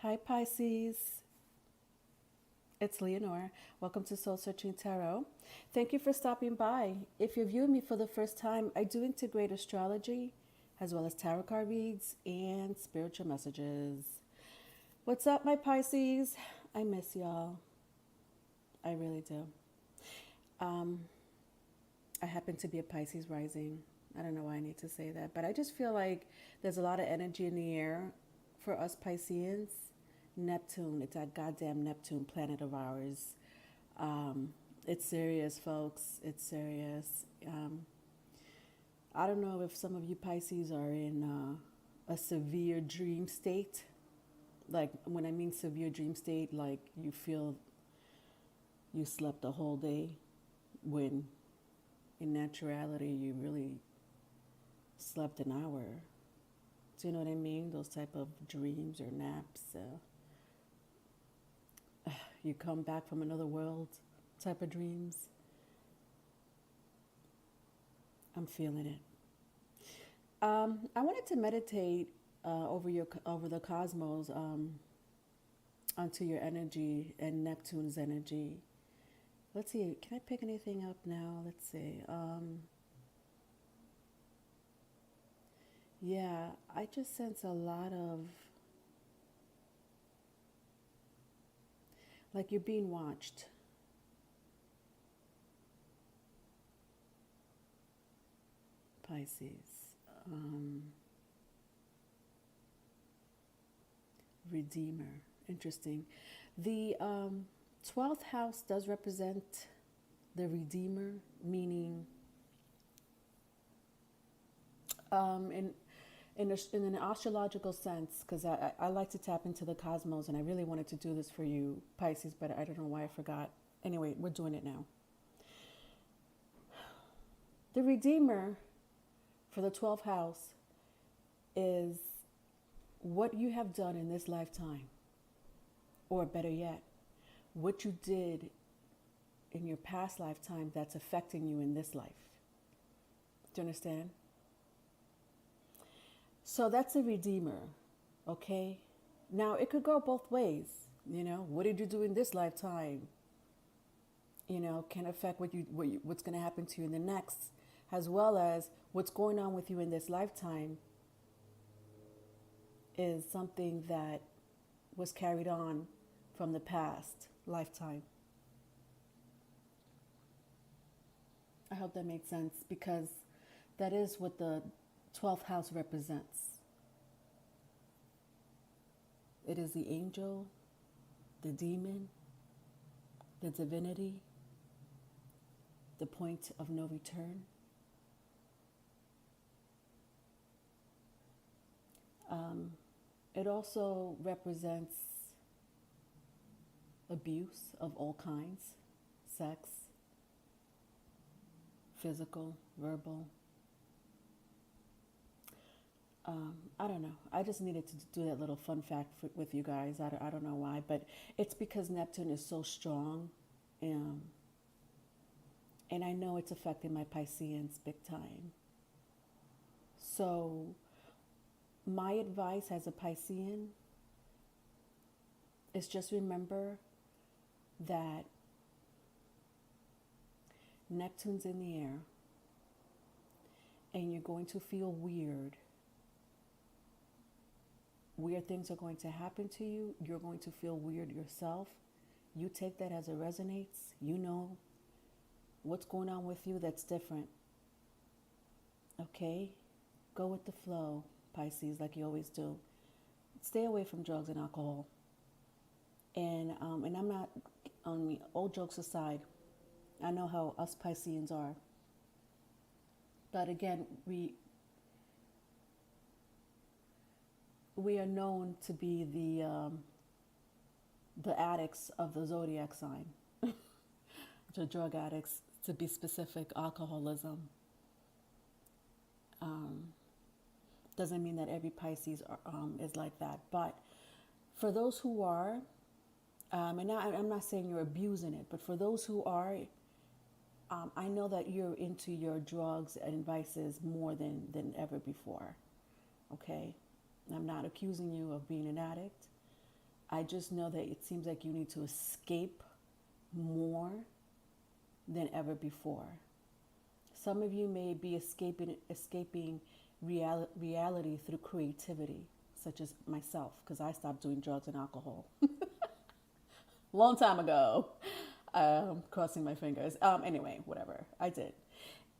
Hi, Pisces. It's Leonore. Welcome to Soul Searching Tarot. Thank you for stopping by. If you're viewing me for the first time, I do integrate astrology as well as tarot card reads and spiritual messages. What's up, my Pisces? I miss y'all. I really do. Um, I happen to be a Pisces rising. I don't know why I need to say that, but I just feel like there's a lot of energy in the air for us Pisceans. Neptune, it's that goddamn Neptune planet of ours. It's serious, folks. It's serious. I don't know if some of you Pisces are in a severe dream state. Like, when I mean severe dream state, like you feel you slept the whole day when in naturality you really slept an hour. Do you know what I mean? Those type of dreams or naps. You come back from another world type of dreams. I'm feeling it. I wanted to meditate over the cosmos, onto your energy and Neptune's energy. Let's see. Can I pick anything up now? Let's see. Yeah, I just sense a lot of like you're being watched. Pisces. Redeemer. Interesting. The 12th house does represent the Redeemer, meaning in in an astrological sense, because I like to tap into the cosmos, and I really wanted to do this for you, Pisces, but I don't know why I forgot. Anyway, we're doing it now. The Redeemer for the 12th house is what you have done in this lifetime, or better yet, what you did in your past lifetime that's affecting you in this life. Do you understand? So that's a Redeemer, okay? Now, it could go both ways. What did you do in this lifetime? Can affect what's going to happen to you in the next, as well as what's going on with you in this lifetime is something that was carried on from the past lifetime. I hope that made sense, because that is what the 12th house represents. It is the angel, the demon, the divinity, the point of no return. It also represents abuse of all kinds: sex, physical, verbal. I don't know. I just needed to do that little fun fact with you guys. I don't know why, but it's because Neptune is so strong. Um, and I know it's affecting my Pisceans big time. So, my advice as a Piscean is just remember that Neptune's in the air, and you're going to feel weird. Weird things are going to happen to you. You're going to feel weird yourself. You take that as it resonates. You know what's going on with you that's different. Okay? Go with the flow, Pisces, like you always do. Stay away from drugs and alcohol. And I'm not, all jokes aside, I know how us Pisceans are. But again, we are known to be the addicts of the zodiac sign, the drug addicts, to be specific, alcoholism. Doesn't mean that every Pisces is like that, but for those who are, and I'm not saying you're abusing it, but for those who are, I know that you're into your drugs and vices more than ever before. Okay, I'm not accusing you of being an addict. I just know that it seems like you need to escape more than ever before. Some of you may be escaping reality through creativity, such as myself, because I stopped doing drugs and alcohol long time ago. Crossing my fingers. Anyway, whatever. I did.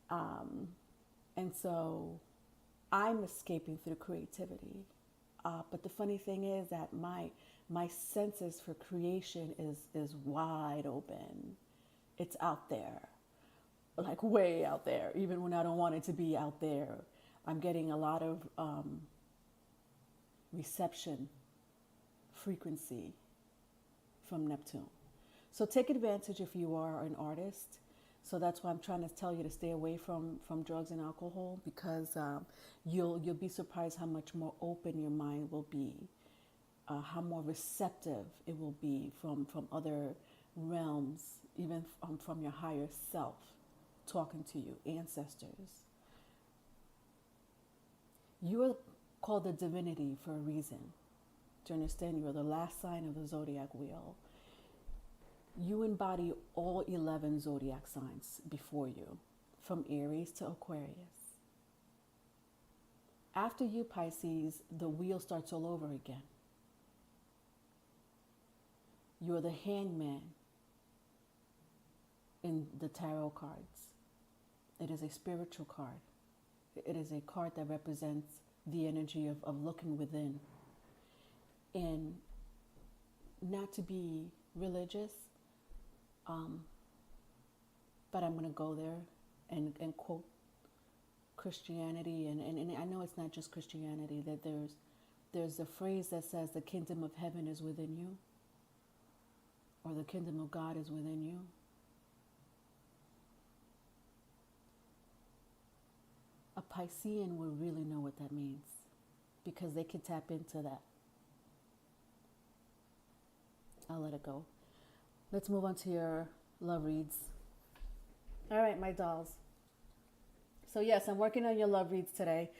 And so I'm escaping through creativity. But the funny thing is that my senses for creation is wide open. It's out there, like way out there, even when I don't want it to be out there. I'm getting a lot of reception frequency from Neptune. So take advantage if you are an artist. So that's why I'm trying to tell you to stay away from drugs and alcohol, because you'll be surprised how much more open your mind will be, how more receptive it will be from other realms, even from your higher self talking to you, ancestors. You are called a divinity for a reason. Do you understand? You are the last sign of the zodiac wheel. You embody all 11 zodiac signs before you, from Aries to Aquarius. After you, Pisces, the wheel starts all over again. You are the hangman in the tarot cards. It is a spiritual card. It is a card that represents the energy of looking within. And not to be religious, but I'm going to go there and quote Christianity. And I know it's not just Christianity, that there's a phrase that says the kingdom of heaven is within you, or the kingdom of God is within you. A Piscean will really know what that means, because they can tap into that. I'll let it go. Let's move on to your love reads. All right, my dolls. So yes, I'm working on your love reads today.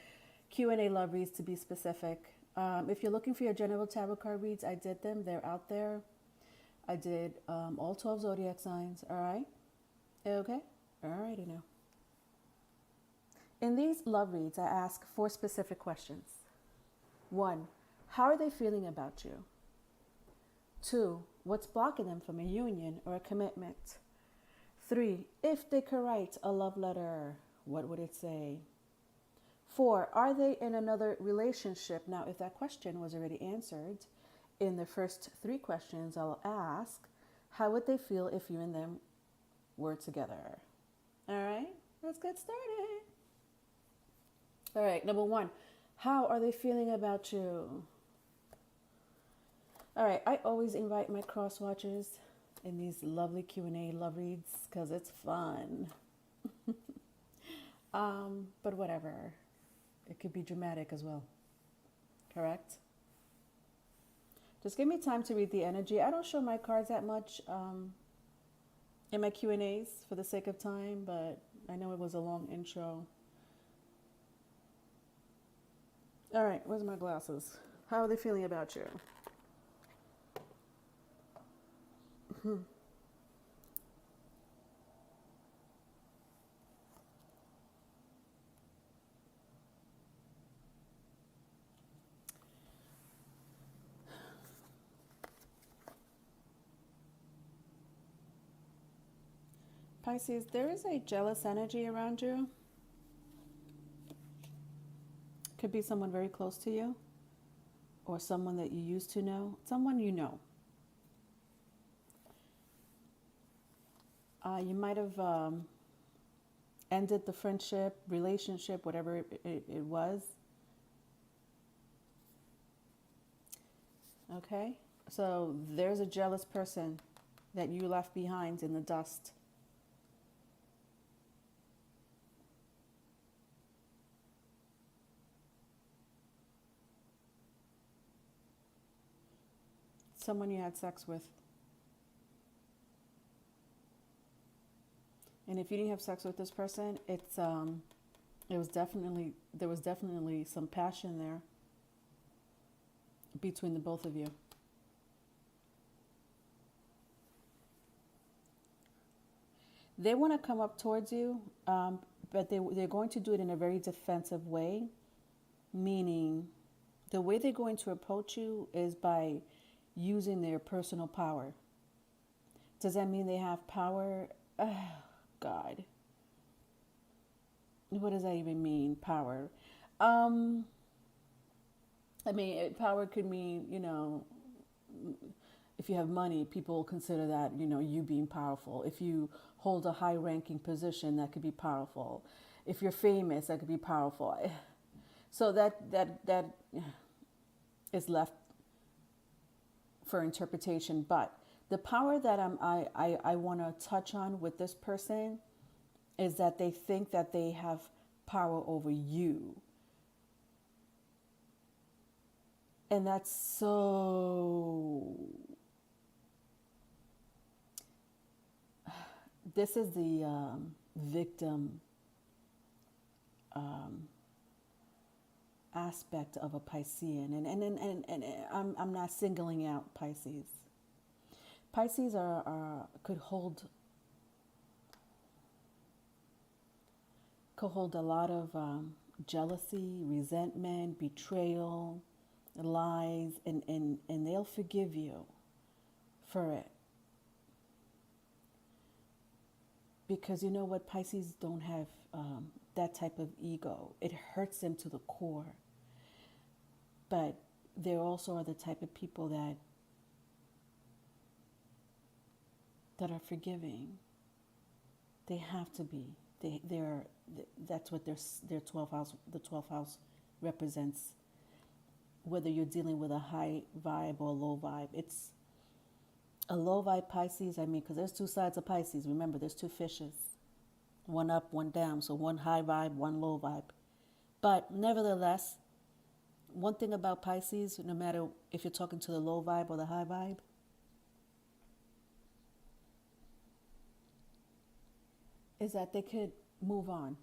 Q&A love reads, to be specific. If you're looking for your general tarot card reads, I did them. They're out there. I did all 12 zodiac signs. All right? Okay? All righty now. In these love reads, I ask 4 specific questions. 1, how are they feeling about you? 2, what's blocking them from a union or a commitment? 3, if they could write a love letter, what would it say? 4, are they in another relationship? Now, if that question was already answered in the first 3 questions, I'll ask, how would they feel if you and them were together? All right, let's get started. All right, number 1, how are they feeling about you? All right, I always invite my cross watchers in these lovely Q&A love reads because it's fun. But whatever, it could be dramatic as well, correct? Just give me time to read the energy. I don't show my cards that much in my Q&As for the sake of time, but I know it was a long intro. All right, where's my glasses? How are they feeling about you? Pisces, there is a jealous energy around you. Could be someone very close to you, or someone that you used to know, someone you know. You might have ended the friendship, relationship, whatever it was. Okay? So there's a jealous person that you left behind in the dust. Someone you had sex with. And if you didn't have sex with this person, there was definitely some passion there between the both of you. They want to come up towards you, but they're going to do it in a very defensive way, meaning the way they're going to approach you is by using their personal power. Does that mean they have power? Oh, God. What does that even mean, power? Um, I mean, power could mean, if you have money, people consider that, you being powerful. If you hold a high ranking position, that could be powerful. If you're famous, that could be powerful. So that is left for interpretation. But the power that I want to touch on with this person is that they think that they have power over you. And that's so... This is the victim aspect of a Piscean. And I'm not singling out Pisces. Pisces could hold a lot of jealousy, resentment, betrayal, lies, and they'll forgive you for it. Because you know what? Pisces don't have that type of ego. It hurts them to the core. But they also are the type of people that are forgiving. They have to be. That's what their 12th house, the 12th house represents. Whether you're dealing with a high vibe or a low vibe, it's a low vibe Pisces. I mean, because there's two sides of Pisces. Remember, there's two fishes, one up, one down. So one high vibe, one low vibe. But nevertheless, one thing about Pisces, no matter if you're talking to the low vibe or the high vibe, is that they could move on.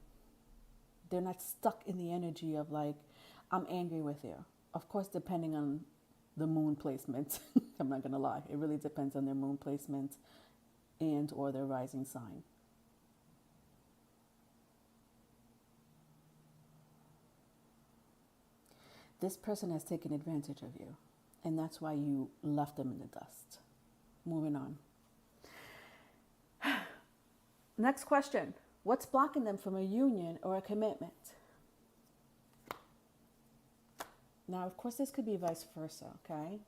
They're not stuck in the energy of like, I'm angry with you. Of course, depending on the moon placement. I'm not going to lie. It really depends on their moon placement and or their rising sign. This person has taken advantage of you, and that's why you left them in the dust. Moving on. Next question. What's blocking them from a union or a commitment? Now, of course, this could be vice versa, okay?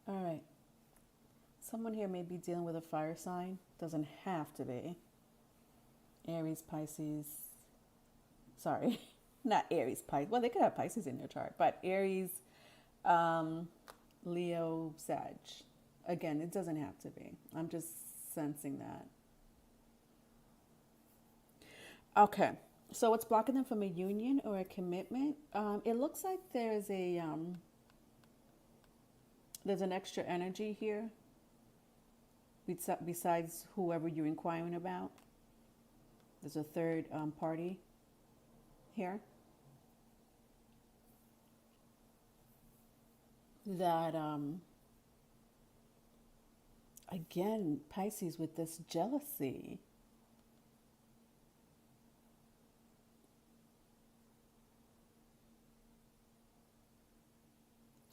All right. Someone here may be dealing with a fire sign. Doesn't have to be. Aries, Pisces. Sorry, not Aries, Pisces. Well, they could have Pisces in their chart, but Aries, Leo, Sag. Again, it doesn't have to be. I'm just sensing that. Okay, so what's blocking them from a union or a commitment? It looks like there's an extra energy here besides whoever you're inquiring about. There's a third party here that, again, Pisces with this jealousy.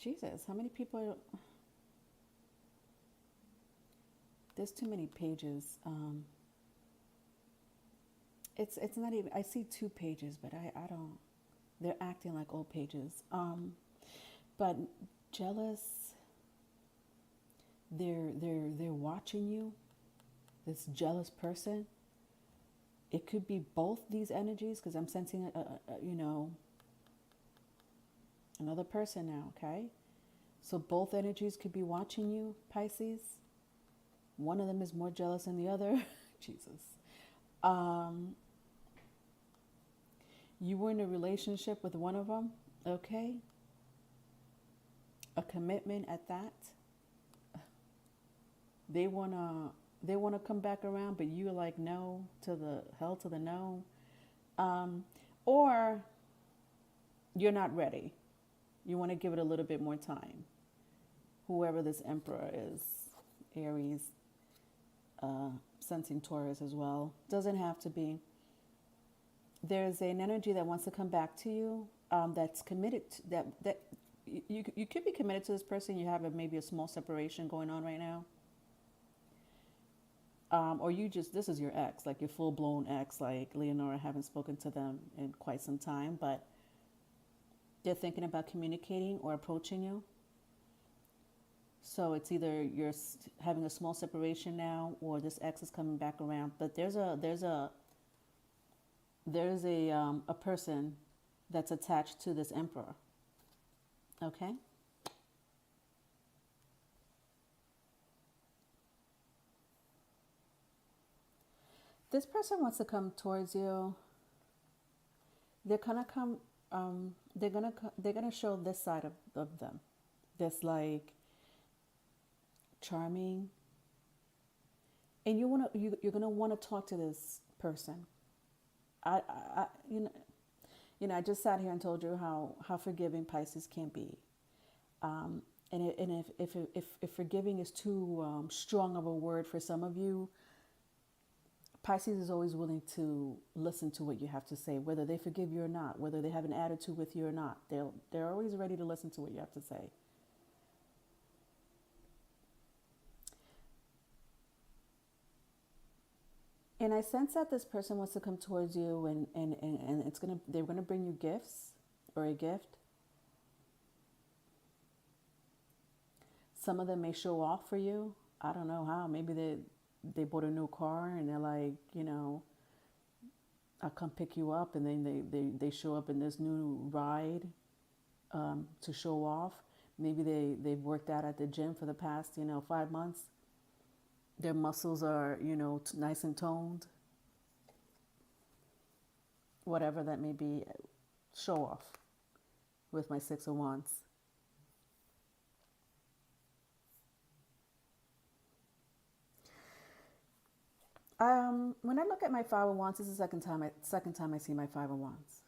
Jesus, how many people are... There's too many pages. It's not even... I see 2 pages, but I don't... They're acting like old pages. But jealous. They're watching you. This jealous person. It could be both these energies because I'm sensing another person now, okay? So both energies could be watching you, Pisces. One of them is more jealous than the other. Jesus. You were in a relationship with one of them, okay? A commitment at that. They wanna come back around, but you're like no to the hell to the no. Or you're not ready. You want to give it a little bit more time. whoever this emperor is, Aries, sensing Taurus as well. Doesn't have to be. There's an energy that wants to come back to you, that's committed to, that you could be committed to this person. You have maybe a small separation going on right now. Or this is your ex, like your full-blown ex, like Leonora, haven't spoken to them in quite some time, but they're thinking about communicating or approaching you. So it's either you're having a small separation now, or this ex is coming back around. But there's a person that's attached to this emperor. Okay. This person wants to come towards you. They're gonna come. They're gonna show this side of them. This like charming, and you're gonna want to talk to this person. I I just sat here and told you how forgiving Pisces can be. And if forgiving is too strong of a word for some of you, Pisces is always willing to listen to what you have to say, whether they forgive you or not, whether they have an attitude with you or not. They're always ready to listen to what you have to say. And I sense that this person wants to come towards you, and they're gonna bring you gifts or a gift. Some of them may show off for you. I don't know how. Maybe they bought a new car and they're like, I'll come pick you up, and then they show up in this new ride to show off. Maybe they've worked out at the gym for the past 5 months. Their muscles are nice and toned. Whatever that may be, show off with my Six of Wands. When I look at my Five of Wands, this is the second time I see my Five of Wands.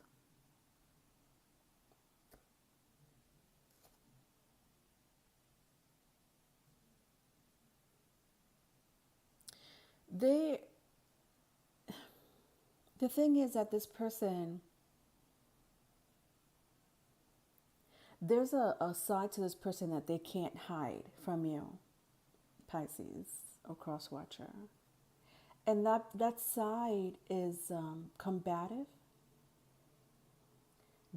The thing is that this person, there's a side to this person that they can't hide from you, Pisces or cross watcher. And that side is combative,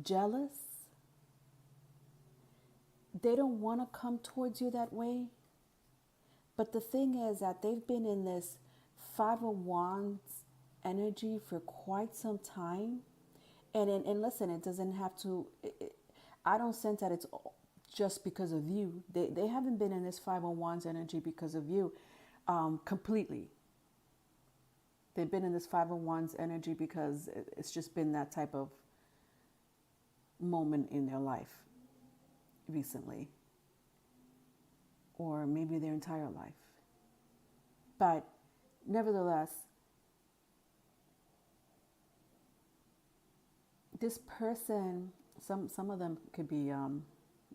jealous. They don't want to come towards you that way. But the thing is that they've been in this Five of Wands energy for quite some time. And listen, it doesn't have to, I don't sense that it's just because of you. They haven't been in this Five of Wands energy because of you completely. They've been in this Five of Wands energy because it's just been that type of moment in their life recently. Or maybe their entire life. But nevertheless, this person, some of them could be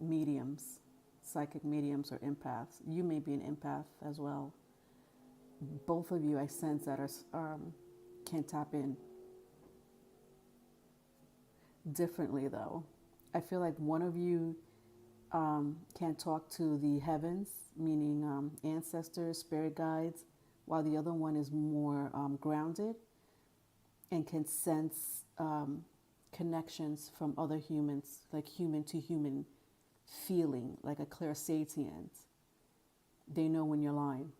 mediums, psychic mediums or empaths. You may be an empath as well. Both of you, I sense that can tap in differently, though. I feel like one of you can talk to the heavens, meaning ancestors, spirit guides, while the other one is more grounded and can sense connections from other humans, like human to human feeling, like a clairsentient. They know when you're lying.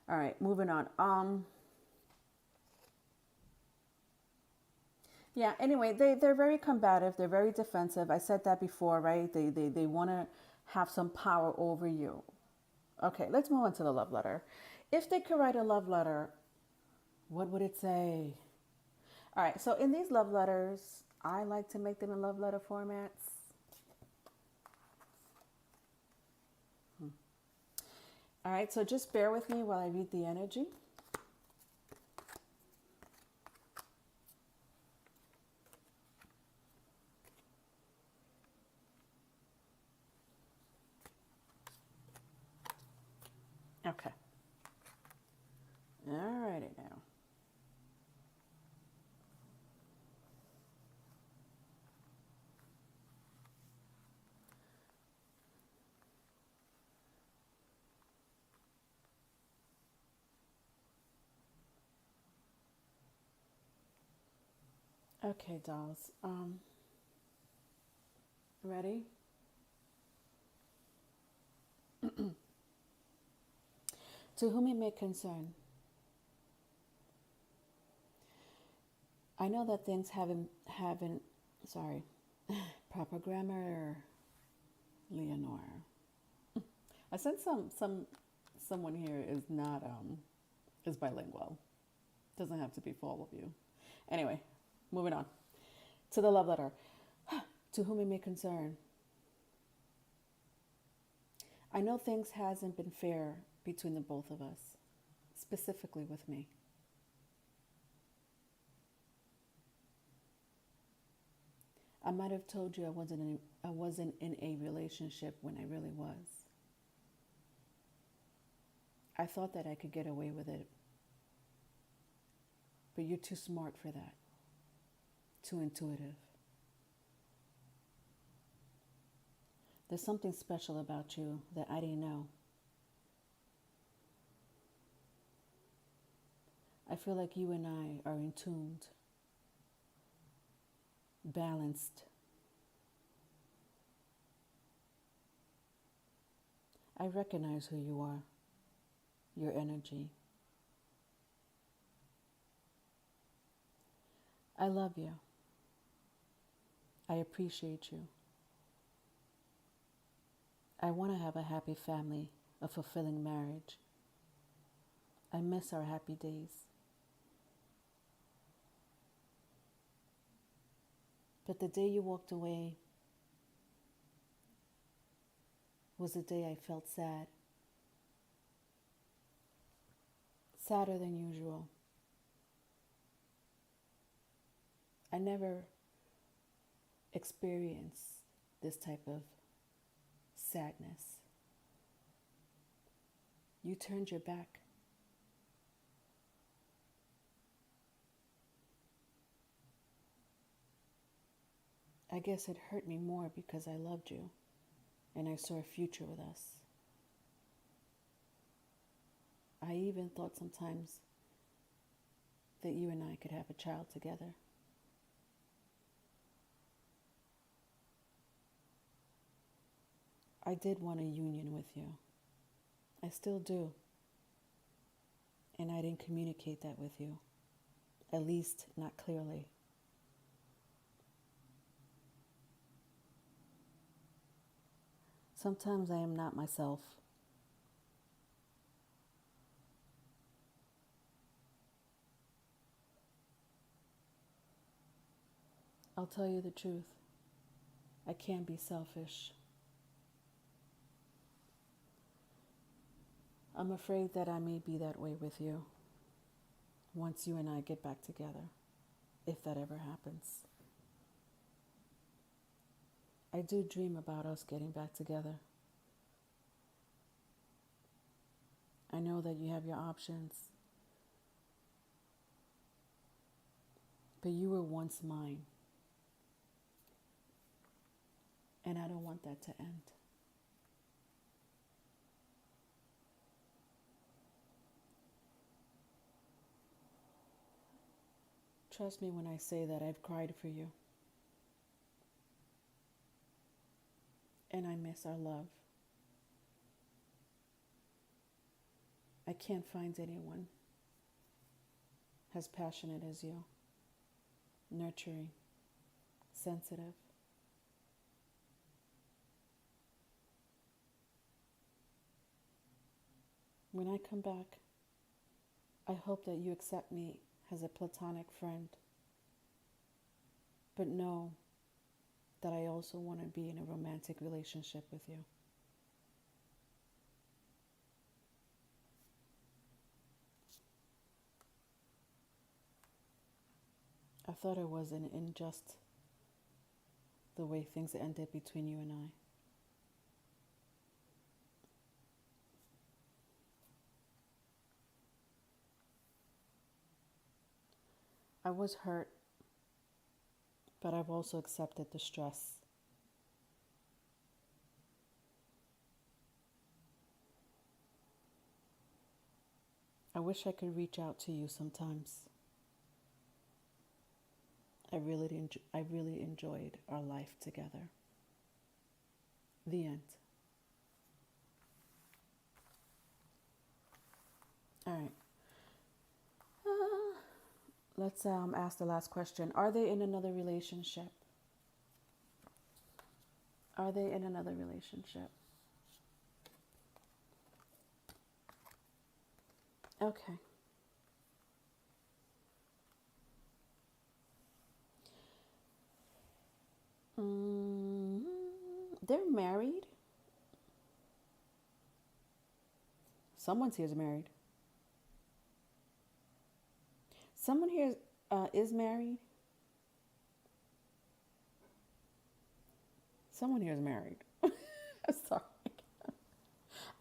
All right, moving on. Yeah, anyway, they're very combative. They're very defensive. I said that before, right? They want to have some power over you. Okay, let's move on to the love letter. If they could write a love letter, what would it say? All right, so in these love letters, I like to make them in love letter formats. All right, so just bear with me while I read the energy. Okay. Alrighty now. Okay, dolls. Ready? To whom it may concern, I know that things haven't sorry, proper grammar, Leonore. I sense someone here is not is bilingual. Doesn't have to be for all of you. Anyway, moving on to the love letter. To whom it may concern, I know things hasn't been fair between the both of us, specifically with me. I might have told you I wasn't in a relationship when I really was. I thought that I could get away with it, but you're too smart for that, too intuitive. There's something special about you that I didn't know. I feel like you and I are in tuned, balanced. I recognize who you are, your energy. I love you. I appreciate you. I want to have a happy family, a fulfilling marriage. I miss our happy days. But the day you walked away was the day I felt sad. Sadder than usual. I never experienced this type of sadness. You turned your back. I guess it hurt me more because I loved you and I saw a future with us. I even thought sometimes that you and I could have a child together. I did want a union with you. I still do. And I didn't communicate that with you. At least not clearly. Sometimes I am not myself. I'll tell you the truth. I can be selfish. I'm afraid that I may be that way with you once you and I get back together, if that ever happens. I do dream about us getting back together. I know that you have your options, but you were once mine, and I don't want that to end. Trust me when I say that I've cried for you. And I miss our love. I can't find anyone as passionate as you. Nurturing, sensitive. When I come back, I hope that you accept me as a platonic friend. But know that I also want to be in a romantic relationship with you. I thought it was an unjust the way things ended between you and I was hurt, but I've also accepted the stress. I wish I could reach out to you sometimes. I really enjoyed our life together. The end. All right. Let's ask the last question. Are they in another relationship? Are they in another relationship? Okay. Mm, they're married. Someone's here is married. Someone here is married. Someone here is married. I'm sorry.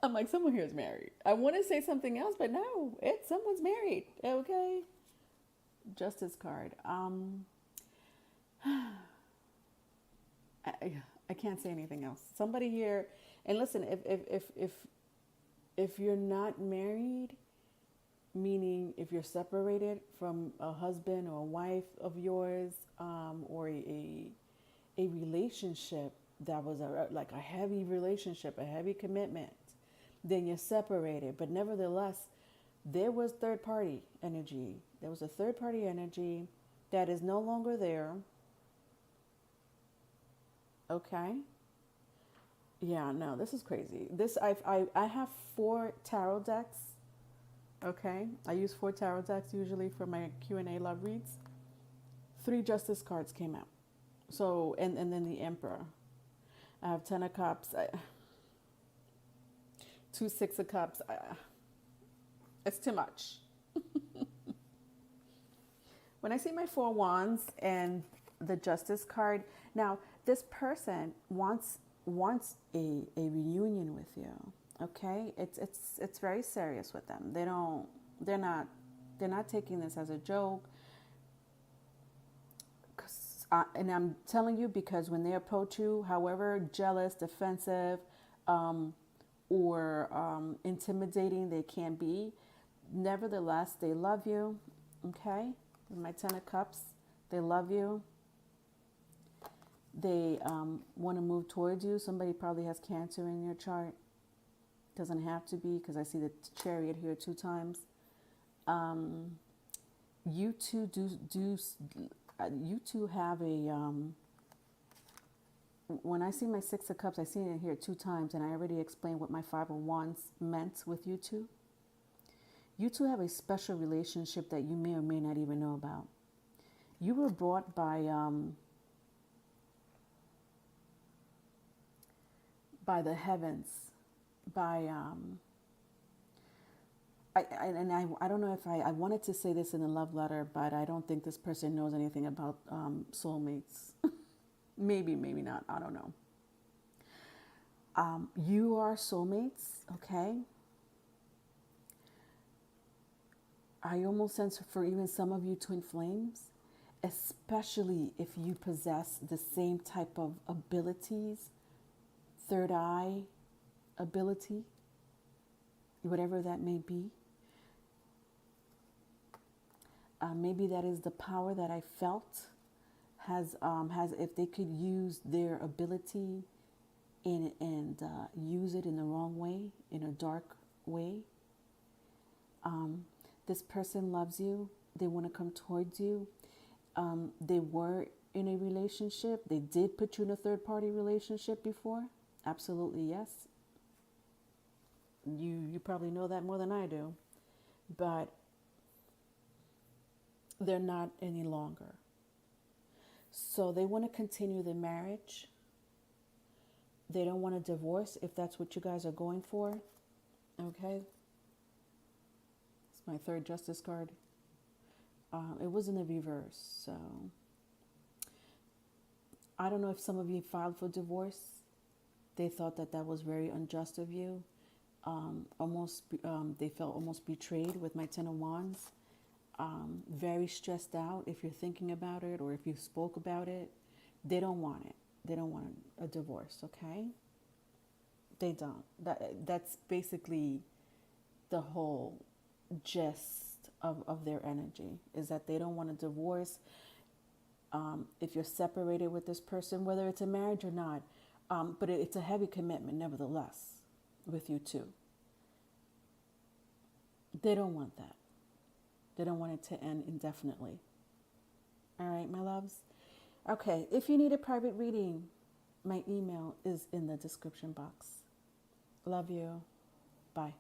I'm like, someone here is married. I want to say something else, but no, someone's married. Okay. Justice card. I can't say anything else. Somebody here, and listen, if you're not married, meaning if you're separated from a husband or a wife of yours, or a relationship that was like a heavy relationship, a heavy commitment, then you're separated. But nevertheless, there was third party energy. There was a third party energy that is no longer there. Okay. Yeah, no, this is crazy. I have 4 tarot decks. Okay, I use 4 tarot decks usually for my Q&A love reads. 3 justice cards came out. So, and then the Emperor. I have 10 of Cups. 2 6 of Cups. It's too much. When I see my 4 Wands and the Justice card, now this person wants a reunion with you. Okay, it's very serious with them. They're not taking this as a joke. And I'm telling you, because when they approach you, however jealous, defensive, or intimidating they can be, nevertheless, they love you. Okay, with my 10 of Cups, they love you. They want to move towards you. Somebody probably has Cancer in your chart. Doesn't have to be, because I see the Chariot here 2 times. You two you two have a, when I see my 6 of Cups, I see it here 2 times, and I already explained what my 5 of Wands meant with you two. You two have a special relationship that you may or may not even know about. You were brought by the heavens, by I don't know if I wanted to say this in the love letter, but I don't think this person knows anything about soulmates. Maybe not. I don't know. You are soulmates, okay? I almost sense for even some of you twin flames, especially if you possess the same type of abilities, third eye ability, whatever that may be. Maybe that is the power that I felt has if they could use their ability and use it in the wrong way, in a dark way. This person loves you. They want to come towards you. They were in a relationship. They did put you in a third party relationship before. Absolutely, yes. You probably know that more than I do. But they're not any longer. So they want to continue the marriage. They don't want a divorce if that's what you guys are going for. Okay. It's my 3rd Justice card. It was in the reverse. So I don't know if some of you filed for divorce. They thought that was very unjust of you. They felt almost betrayed with my 10 of Wands. very stressed out if you're thinking about it or if you spoke about it. They don't want it. They don't want a divorce, okay? They don't. That's basically the whole gist of their energy, is that they don't want a divorce. If you're separated with this person, whether it's a marriage or not, but it's a heavy commitment nevertheless with you too. They don't want that. They don't want it to end indefinitely. All right, my loves? Okay, if you need a private reading, my email is in the description box. Love you. Bye.